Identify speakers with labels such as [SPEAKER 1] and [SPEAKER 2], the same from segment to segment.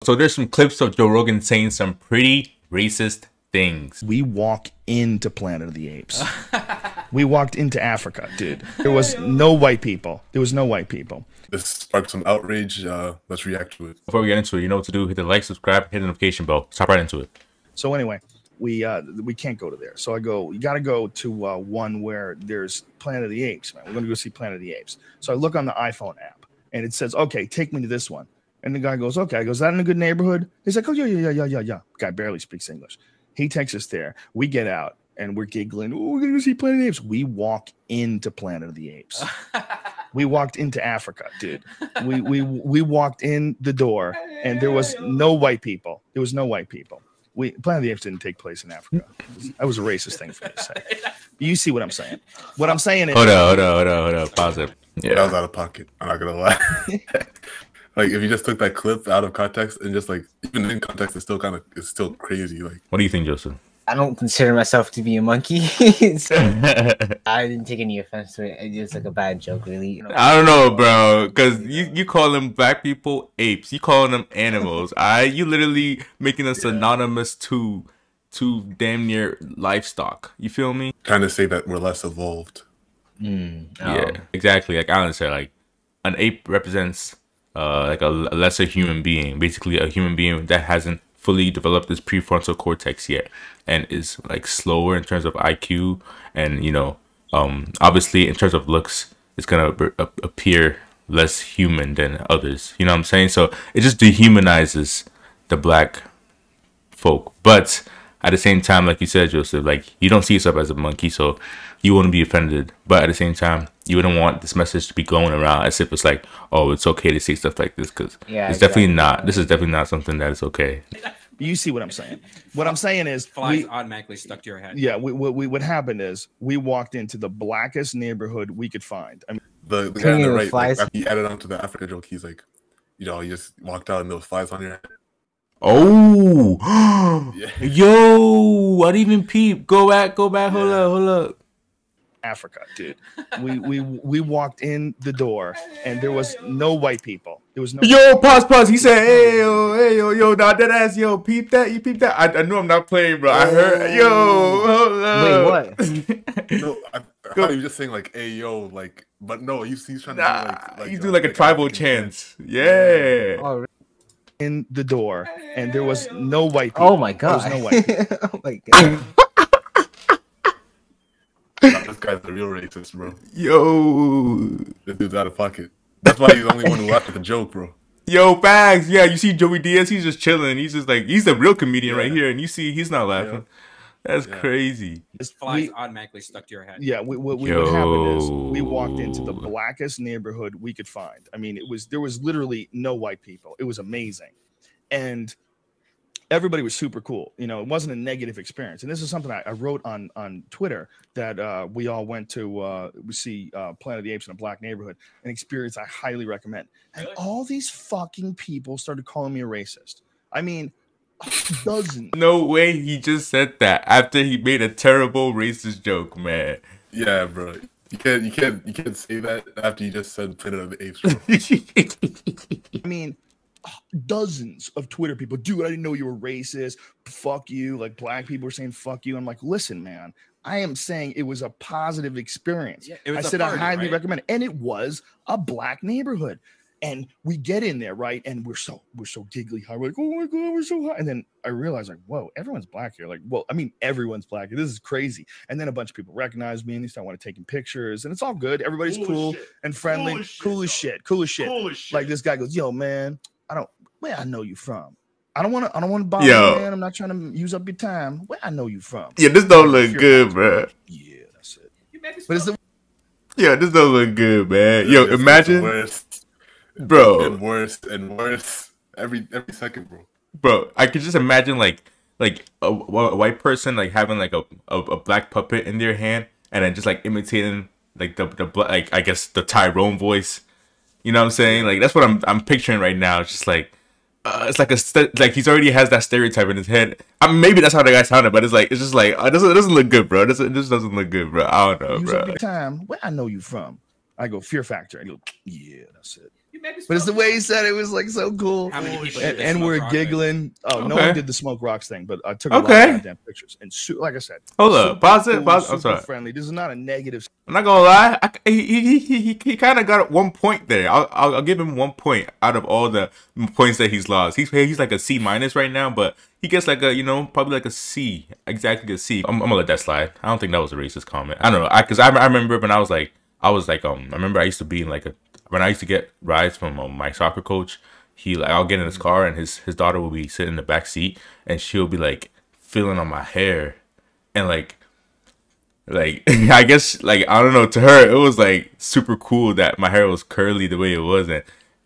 [SPEAKER 1] So there's some clips of Joe Rogan saying some pretty racist things.
[SPEAKER 2] We walk into Planet of the Apes. We walked into Africa, dude. There was no white people. There was no white people.
[SPEAKER 3] This sparked some outrage. Let's react to it.
[SPEAKER 1] Before we get into it, you know what to do. Hit the like, subscribe, hit the notification bell. Stop right into it.
[SPEAKER 2] So anyway, we can't go to there. So I go, you got to go to one where there's Planet of the Apes, man. We're going to go see Planet of the Apes. So I look on the iPhone app, and it says, okay, take me to this one. And the guy goes, okay. I go, is that in a good neighborhood? He's like, oh, yeah. Guy barely speaks English. He takes us there. We get out, and we're giggling. Oh, we're going to see Planet of the Apes. We walk into Planet of the Apes. We walked into Africa, dude. We walked in the door, and there was no white people. There was no white people. Planet of the Apes didn't take place in Africa. That was a racist thing for me to say. You see what I'm saying? What I'm saying is...
[SPEAKER 1] Hold up. Pause it.
[SPEAKER 3] Yeah, that was out of pocket. I'm not going to lie. Like, if you just took that clip out of context and just, like, even in context, it's still crazy. Like,
[SPEAKER 1] what do you think, Joseph?
[SPEAKER 4] I don't consider myself to be a monkey. So I didn't take any offense to it. It was like a bad joke, really. You know?
[SPEAKER 1] I don't know, bro, because you call them black people apes. You calling them animals. You literally making us synonymous to damn near livestock. You feel me?
[SPEAKER 3] Trying to say that we're less evolved.
[SPEAKER 1] Yeah, exactly. Like Alan said, like an ape represents like a lesser human being, basically a human being that hasn't fully developed this prefrontal cortex yet and is like slower in terms of IQ, and you know, obviously in terms of looks it's gonna appear less human than others, you know what I'm saying? So it just dehumanizes the black folk. But at the same time, like you said, Joseph, like you don't see yourself as a monkey, so you wouldn't be offended. But at the same time, you wouldn't want this message to be going around as if it's like, oh, it's okay to say stuff like this, because it's definitely not. This is definitely not something that is okay.
[SPEAKER 2] You see what I'm saying? What I'm saying is,
[SPEAKER 5] flies automatically stuck to your head.
[SPEAKER 2] Yeah, what happened is we walked into the blackest neighborhood we could find. I mean,
[SPEAKER 3] the guy on the right, like, after he added on to the Africa joke, he's like, you know, you just walked out and there was flies on your head.
[SPEAKER 1] Oh, yeah. Yo, I didn't even peep. Go back. Hold up.
[SPEAKER 2] Africa, dude. We walked in the door, and there was no white people. There was no.
[SPEAKER 1] Yo, pause. He said, hey, yo, nah, that ass, yo, peep that. You peep that. I know I'm not playing, bro. I heard, yo, hold up.
[SPEAKER 4] Wait, what?
[SPEAKER 3] No, I thought he was just saying like, hey, yo, like, but no, he's trying to do
[SPEAKER 1] he's doing like a tribal chant. Yeah.
[SPEAKER 4] Oh,
[SPEAKER 2] in the door, and there was no white people.
[SPEAKER 4] Oh my god.
[SPEAKER 2] There was no white people.
[SPEAKER 4] Oh my god.
[SPEAKER 3] Nah, this guy's the real racist, bro.
[SPEAKER 1] Yo,
[SPEAKER 3] this dude's out of pocket. That's why he's the only one who laughed at the joke, bro.
[SPEAKER 1] Yo, Bags. Yeah, you see Joey Diaz, he's just chilling. He's just like, he's a real comedian right here, and you see he's not laughing. That's crazy.
[SPEAKER 5] This flies automatically stuck to your head.
[SPEAKER 2] Yeah, what happened is we walked into the blackest neighborhood we could find. I mean, there was literally no white people. It was amazing, and everybody was super cool. You know, it wasn't a negative experience. And this is something I wrote on Twitter, that we all went to see Planet of the Apes in a black neighborhood, an experience I highly recommend. And all these fucking people started calling me a racist. I mean, dozens.
[SPEAKER 1] No way he just said that after he made a terrible racist joke, man.
[SPEAKER 3] Yeah, bro. You can't say that after you just said Planet of the Apes, bro.
[SPEAKER 2] I mean, dozens of Twitter people, dude, I didn't know you were racist. Fuck you. Like, black people were saying fuck you. I'm like, listen, man, I am saying it was a positive experience. Yeah, I said I highly recommend it. And it was a black neighborhood. And we get in there, right? And we're so giggly high. We're like, oh my god, we're so high. And then I realized, like, whoa, everyone's black here. Like, well, I mean, everyone's black here. This is crazy. And then a bunch of people recognize me and they start want to taking pictures, and it's all good. Everybody's cool and friendly. Cool as shit. Like, this guy goes, yo, man, where I know you from? I don't want to bother you, man. I'm not trying to use up your time. Where I know you from?
[SPEAKER 1] Yeah, this don't look good, bro.
[SPEAKER 2] Yeah, that's it.
[SPEAKER 1] Yeah, this don't look good, man. Yo, imagine, bro,
[SPEAKER 3] and worse every second, bro.
[SPEAKER 1] Bro, I could just imagine like a white person like having like a black puppet in their hand, and then just like imitating like the like, I guess, the Tyrone voice. You know what I'm saying? Like, that's what I'm picturing right now. It's just like, it's like he's already has that stereotype in his head. I mean, maybe that's how the guy sounded, but it's just like it doesn't look good, bro. It just doesn't look good, bro. I don't know, bro.
[SPEAKER 2] Use up your time. Where I know you from? I go, Fear Factor. I go, yeah, that's it. But it's the way he said it was like so cool. And we're giggling. Oh, no one did the smoke rocks thing, but I took a lot of goddamn pictures. And like I said,
[SPEAKER 1] hold up, pause it.
[SPEAKER 2] I'm sorry. Friendly. This is not a negative.
[SPEAKER 1] I'm not gonna lie. He kind of got 1 point there. I'll give him 1 point out of all the points that he's lost. He's like a C- right now, but he gets like a probably like a C, exactly a C. I'm gonna let that slide. I don't think that was a racist comment. I don't know. Because I remember when I was like I remember I used to be in like when I used to get rides from my soccer coach. I'll get in his car and his daughter will be sitting in the back seat and she'll be like feeling on my hair and like I guess like I don't know, to her it was like super cool that my hair was curly the way it was,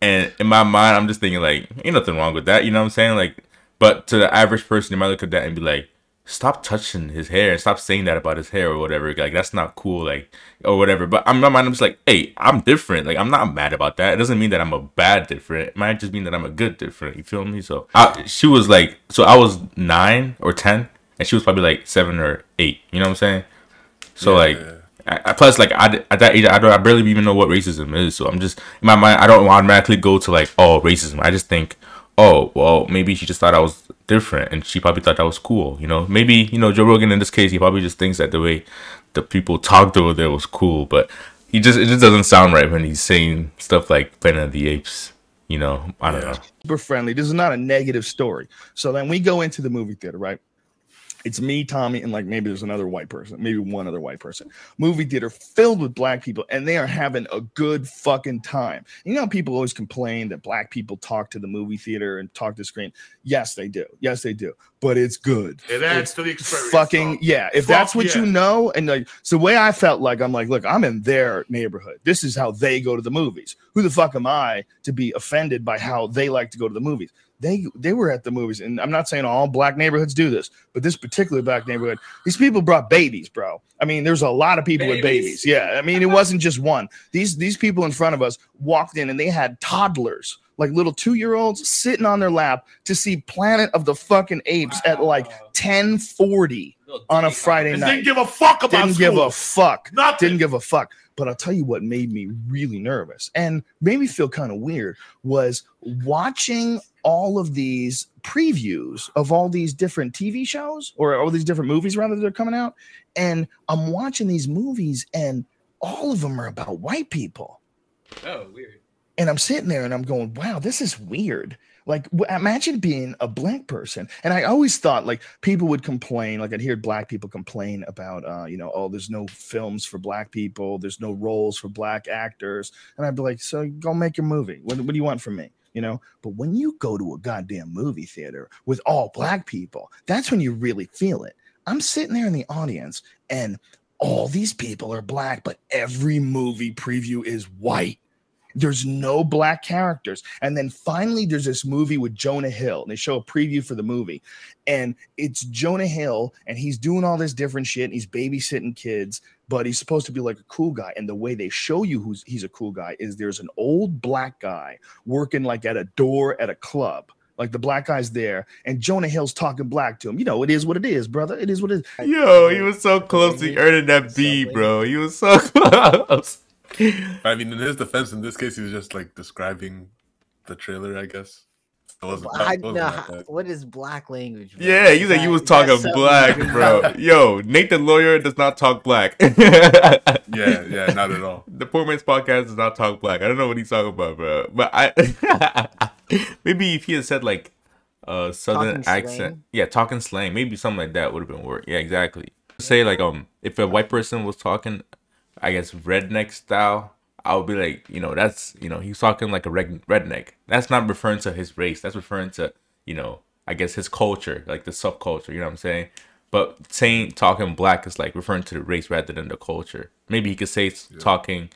[SPEAKER 1] and in my mind I'm just thinking like ain't nothing wrong with that, you know what I'm saying? Like, but to the average person, you might look at that and be like, stop touching his hair and stop saying that about his hair or whatever. Like that's not cool, like or whatever. But in my mind I'm just like, hey, I'm different. Like I'm not mad about that. It doesn't mean that I'm a bad different. It might just mean that I'm a good different. You feel me? So she was like, so I was 9 or 10 and she was probably like 7 or 8. You know what I'm saying? So plus like at that age I barely even know what racism is. So I'm just in my mind I don't automatically go to like, oh, racism. I just think, oh well, maybe she just thought I was different and she probably thought that was cool. Maybe Joe Rogan in this case, he probably just thinks that the way the people talked over there was cool, but it just doesn't sound right when he's saying stuff like Planet of the Apes. I don't know.
[SPEAKER 2] Super friendly. This is not a negative story. So then we go into the movie theater, right? It's me, Tommy, and like maybe there's another white person, maybe one other white person. Movie theater filled with black people, and they are having a good fucking time. People always complain that black people talk to the movie theater and talk to the screen. Yes, they do. Yes, they do. But it's good.
[SPEAKER 3] It adds to the experience.
[SPEAKER 2] Fucking yeah. If that's what you know, and like, so the way I felt like, I'm like, look, I'm in their neighborhood. This is how they go to the movies. Who the fuck am I to be offended by how they like to go to the movies? They were at the movies, and I'm not saying all black neighborhoods do this, but this particular black neighborhood, these people brought babies, bro. I mean, there's a lot of people with babies. Yeah, I mean, it wasn't just one. These people in front of us walked in, and they had toddlers, like little 2-year-olds, sitting on their lap to see Planet of the fucking Apes at like 10:40 on a Friday night.
[SPEAKER 3] Didn't give a fuck about
[SPEAKER 2] Didn't give a fuck.
[SPEAKER 3] Nothing.
[SPEAKER 2] Didn't give a fuck. But I'll tell you what made me really nervous and made me feel kind of weird was watching all of these previews of all these different TV shows or all these different movies rather that are coming out. And I'm watching these movies and all of them are about white people.
[SPEAKER 5] Oh, weird.
[SPEAKER 2] And I'm sitting there and I'm going, wow, this is weird. Like, imagine being a black person. And I always thought like people would complain, like I'd hear black people complain about, oh, there's no films for black people. There's no roles for black actors. And I'd be like, so go make your movie. What do you want from me? But when you go to a goddamn movie theater with all black people, that's when you really feel it. I'm sitting there in the audience and all these people are black, but every movie preview is white. There's no black characters. And then finally there's this movie with Jonah Hill. And they show a preview for the movie. And it's Jonah Hill and he's doing all this different shit. And he's babysitting kids, but he's supposed to be like a cool guy. And the way they show you he's a cool guy is there's an old black guy working like at a door at a club. Like the black guy's there and Jonah Hill's talking black to him. It is what it is, brother. It is what it is.
[SPEAKER 1] Yo, he was so close to earning that B, bro. He was so close.
[SPEAKER 3] I mean, in his defense, in this case, he was just like describing the trailer, I guess.
[SPEAKER 4] What is black language? Bro?
[SPEAKER 1] Yeah, you said you was talking black, bro. Yo, Nate the lawyer does not talk black.
[SPEAKER 3] yeah, not at all.
[SPEAKER 1] The Poor Man's Podcast does not talk black. I don't know what he's talking about, bro. But maybe if he had said like southern
[SPEAKER 4] Talking
[SPEAKER 1] accent,
[SPEAKER 4] slang?
[SPEAKER 1] yeah, talking slang, maybe something like that would have been work. Yeah, exactly. Say like if a white person was talking, I guess redneck style, I would be like, that's, he's talking like a redneck. That's not referring to his race. That's referring to, I guess his culture, like the subculture, you know what I'm saying? But talking black is like referring to the race rather than the culture. Maybe he could say talking,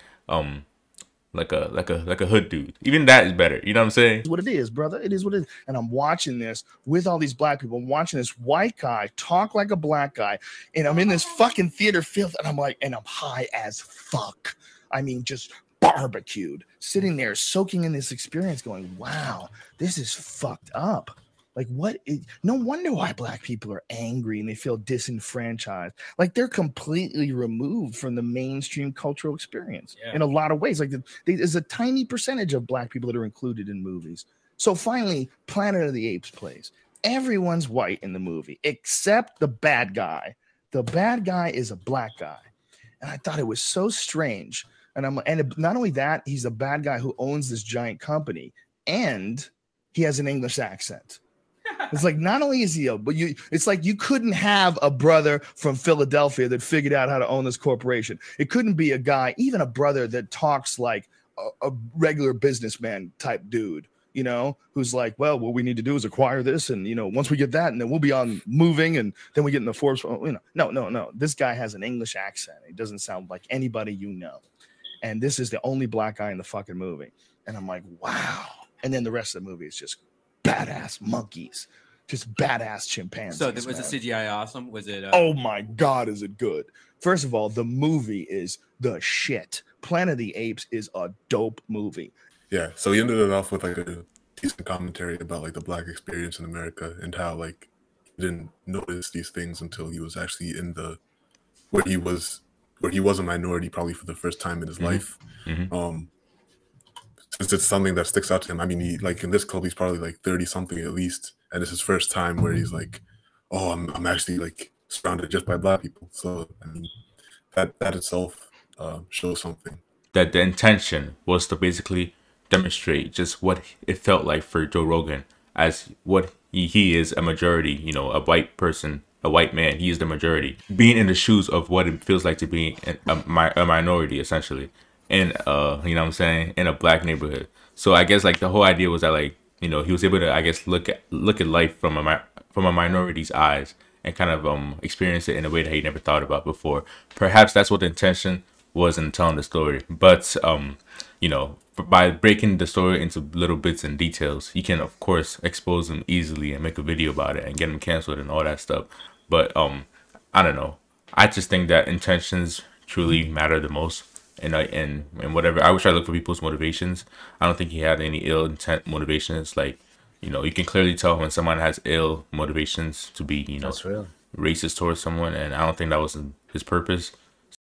[SPEAKER 1] like a hood dude. Even that is better. You know what I'm saying?
[SPEAKER 2] It's what it is, brother. It is what it is. And I'm watching this with all these black people. I'm watching this white guy talk like a black guy. And I'm in this fucking theater field and I'm like, and I'm high as fuck. I mean, just barbecued, sitting there soaking in this experience going, wow, this is fucked up. Like, no wonder why black people are angry and they feel disenfranchised. Like, they're completely removed from the mainstream cultural experience in a lot of ways. Like, there's a tiny percentage of black people that are included in movies. So finally, Planet of the Apes plays. Everyone's white in the movie except the bad guy. The bad guy is a black guy. And I thought it was so strange. And not only that, he's a bad guy who owns this giant company and he has an English accent. It's like, not only is he it's like you couldn't have a brother from Philadelphia that figured out how to own this corporation. It couldn't be a guy, even a brother that talks like a regular businessman type dude, you know, who's like, well, what we need to do is acquire this. And, you know, once we get that, and then we'll be on moving, and then we get in the Forbes. You know, no. This guy has an English accent. He doesn't sound like anybody you know. And this is the only black guy in the fucking movie. And I'm like, wow. And then the rest of the movie is just badass monkeys, just badass chimpanzees.
[SPEAKER 5] So was the CGI awesome? Was it?
[SPEAKER 2] Oh my God, is it good? First of all, the movie is the shit. Planet of the Apes is a dope movie.
[SPEAKER 3] Yeah. So he ended it off with like a decent commentary about like the black experience in America and how like he didn't notice these things until he was actually in where he was a minority probably for the first time in his life. Since it's something that sticks out to him. I mean, he, like in this club, he's probably like 30 something at least, and it's his first time where he's like, "Oh, I'm actually like surrounded just by black people." So I mean, that itself shows something.
[SPEAKER 1] That the intention was to basically demonstrate just what it felt like for Joe Rogan, as what he is, a majority, you know, a white person, a white man. He is the majority, being in the shoes of what it feels like to be a minority, essentially. In you know what I'm saying, in a black neighborhood. So I guess like the whole idea was that, like, you know, he was able to, I guess, look at life from a minority's eyes and kind of experience it in a way that he never thought about before. Perhaps that's what the intention was in telling the story. But you know, by breaking the story into little bits and details, you can of course expose them easily and make a video about it and get them canceled and all that stuff. But I don't know. I just think that intentions truly matter the most. And whatever, I wish I looked for people's motivations. I don't think he had any ill intent motivations. Like, you know, you can clearly tell when someone has ill motivations to be, you know, racist towards someone, and I don't think that was his purpose.